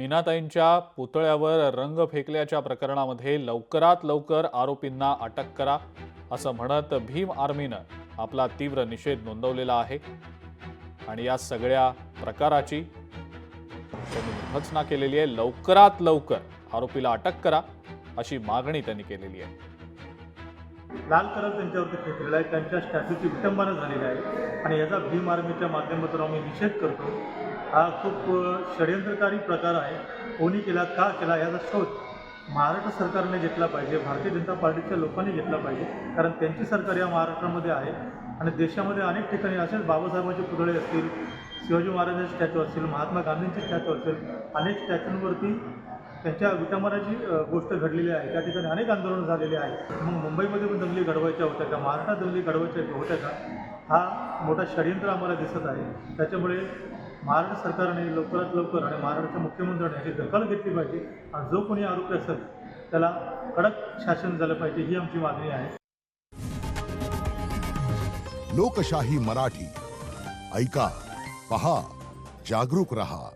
मीनाताईंच्या पुतळ्यावर रंग फेकल्याच्या प्रकरणामध्ये लवकरात लवकर आरोपींना अटक करा असं म्हणत भीम आर्मीनं आपला तीव्र निषेध नोंदवलेला आहे आणि या सगळ्या प्रकाराची त्यांनी भर्त्सना केलेली आहे। लवकरात लवकर आरोपीला अटक करा अशी मागणी त्यांनी केलेली आहे। लाल कलर त्यांच्यावरती फेकलेला आहे, त्यांच्या स्टॅच्यूची विटंबना झालेली आहे आणि याचा भीम आर्मीच्या माध्यमातून आम्ही निषेध करतो। हा खूप षडयंत्रकारी प्रकार आहे। कोणी केला, का केला याचा शोध महाराष्ट्र सरकारने घेतला पाहिजे, भारतीय जनता पार्टीच्या लोकांनी घेतला पाहिजे, कारण त्यांची सरकार या महाराष्ट्रामध्ये आहे आणि देशामध्ये अनेक ठिकाणी असेच बाबासाहेबांचे पुतळे असतील, शिवाजी महाराजांचे स्टॅच्यू असतील, महात्मा गांधींचे स्टॅच्यू असतील, अनेक स्टॅच्यूंवरती त्यांच्या विटंबनाची गोष्ट घडलेली आहे। त्या ठिकाणी अनेक आंदोलन झालेले आहे। मग मुंबईमध्ये पण दंगली घडवायच्या होत्या का, महाराष्ट्रात दंगली घडवायच्या होत्या का, हा मोठा षडयंत्र आम्हाला दिसत आहे। त्याच्यामुळे महाराष्ट्र सरकारने लवकरात लवकर आणि महाराष्ट्राच्या मुख्यमंत्र्यांनी याची दखल घेतली पाहिजे आणि जो कोणी आरोपी असेल त्याला कडक शासन झालं पाहिजे, ही आमची मागणी आहे। लोकशाही मराठी ऐका, पहा, जागरूक रहा।